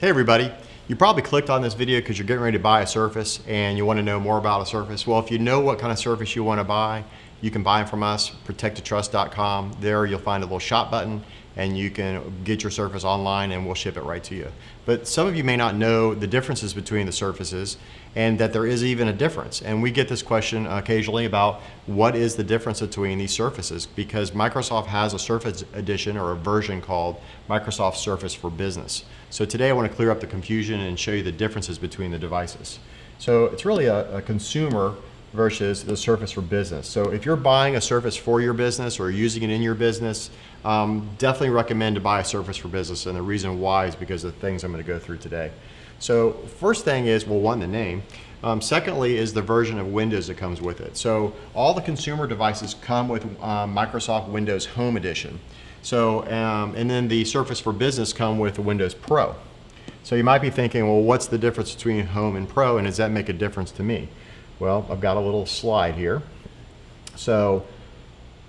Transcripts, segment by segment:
Hey everybody, you probably clicked on this video because you're getting ready to buy a Surface and you want to know more about a Surface. Well, if you know what kind of Surface you want to buy, you can buy them from us, protectedtrust.com. There you'll find a little shop button and you can get your Surface online and we'll ship it right to you. But some of you may not know the differences between the Surfaces and that there is even a difference. And we get this question occasionally about what is the difference between these Surfaces, because Microsoft has a Surface edition or a version called Microsoft Surface for Business. So today I want to clear up the confusion and show you the differences between the devices. So it's really a consumer versus the Surface for Business. So if you're buying a Surface for your business or using it in your business, definitely recommend to buy a Surface for Business, and the reason why is because of the things I'm going to go through today. So first thing is, well, one, the name. Secondly is the version of Windows that comes with it. So all the consumer devices come with Microsoft Windows Home Edition. So, and then the Surface for Business come with the Windows Pro. So you might be thinking, well, what's the difference between Home and Pro, and does that make a difference to me? Well, I've got a little slide here. So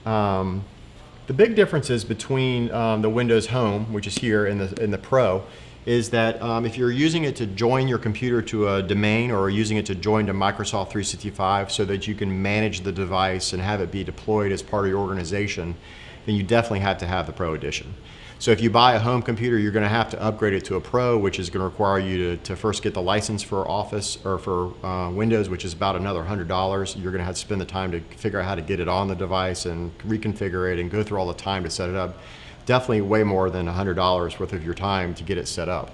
the big differences between the Windows Home, which is here, and the Pro, is that if you're using it to join your computer to a domain or using it to join to Microsoft 365 so that you can manage the device and have it be deployed as part of your organization, then you definitely have to have the Pro Edition. So if you buy a home computer, you're going to have to upgrade it to a Pro, which is going to require you to first get the license for Office or for Windows, which is about another $100. You're going to have to spend the time to figure out how to get it on the device and reconfigure it and go through all the time to set it up. Definitely way more than $100 worth of your time to get it set up.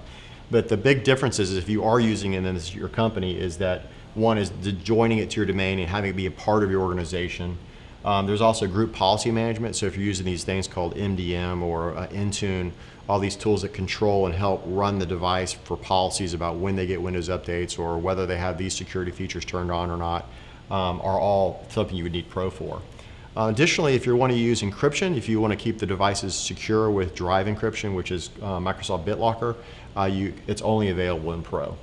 But the big difference is if you are using it in your company is that one is joining it to your domain and having it be a part of your organization. There's also group policy management. So if you're using these things called MDM or Intune, all these tools that control and help run the device for policies about when they get Windows updates or whether they have these security features turned on or not, are all something you would need Pro for. Additionally, if you want to use encryption, if you want to keep the devices secure with drive encryption, which is Microsoft BitLocker, it's only available in Pro.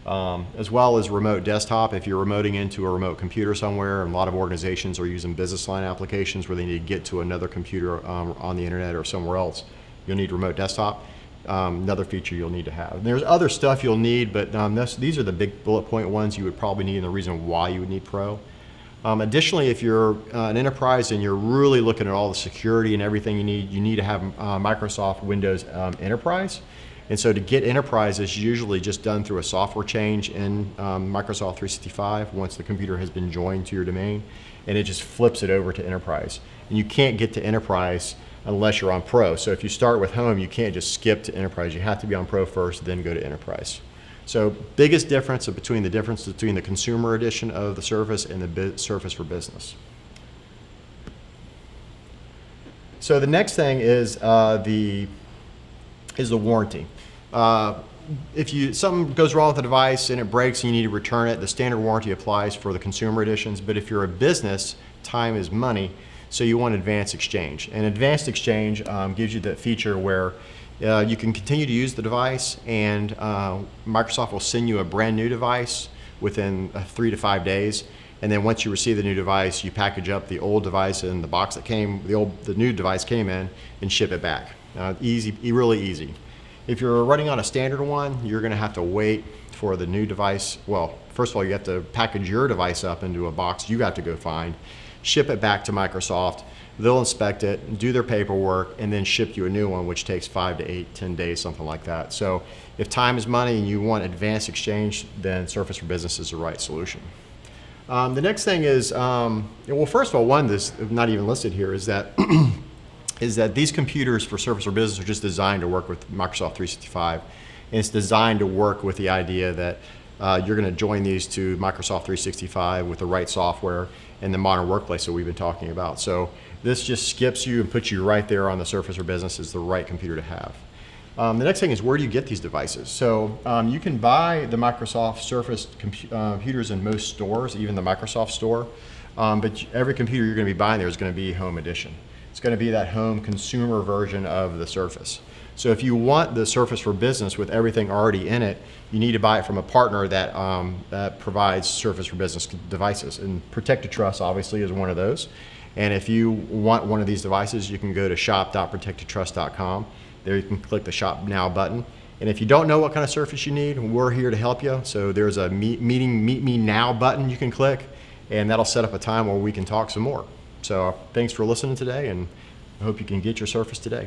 As well as remote desktop. If you're remoting into a remote computer somewhere, and a lot of organizations are using business line applications where they need to get to another computer on the internet or somewhere else, you'll need remote desktop. Another feature you'll need to have. And there's other stuff you'll need, but these are the big bullet point ones you would probably need and the reason why you would need Pro. Additionally, if you're an enterprise and you're really looking at all the security and everything you need to have Microsoft Windows Enterprise. And so to get Enterprise is usually just done through a software change in Microsoft 365 once the computer has been joined to your domain, and it just flips it over to Enterprise. And you can't get to Enterprise unless you're on Pro. So if you start with Home, you can't just skip to Enterprise. You have to be on Pro first, then go to Enterprise. So biggest difference between the consumer edition of the Surface and the Surface for Business. So the next thing is the warranty. If something goes wrong with the device and it breaks and you need to return it, the standard warranty applies for the consumer editions. But if you're a business, time is money, so you want advanced exchange. And advanced exchange gives you that feature where you can continue to use the device, and Microsoft will send you a brand new device within 3 to 5 days. And then once you receive the new device, you package up the old device in the box that the new device came in, and ship it back. Really easy. If you're running on a standard one, you're going to have to wait for the new device. Well, first of all, you have to package your device up into a box you have to go find, ship it back to Microsoft. They'll inspect it, do their paperwork, and then ship you a new one, which takes 5 to 8, 10 days, something like that. So if time is money and you want advanced exchange, then Surface for Business is the right solution. The next thing is, well, first of all, one that's not even listed here is that is that these computers for Surface for Business are just designed to work with Microsoft 365. And it's designed to work with the idea that you're going to join these to Microsoft 365 with the right software and the modern workplace that we've been talking about. So this just skips you and puts you right there on the Surface for Business as the right computer to have. The next thing is, where do you get these devices? So you can buy the Microsoft Surface computers in most stores, even the Microsoft store, but every computer you're going to be buying there is going to be Home Edition. It's going to be that home consumer version of the Surface. So if you want the Surface for Business with everything already in it, you need to buy it from a partner that provides Surface for Business devices. And Protected Trust obviously is one of those. And if you want one of these devices, you can go to shop.protectedtrust.com. There you can click the Shop Now button, And if you don't know what kind of Surface you need, we're here to help you. So there's a meet me now button you can click, and that'll set up a time where we can talk some more. So thanks for listening today, and I hope you can get your Surface today.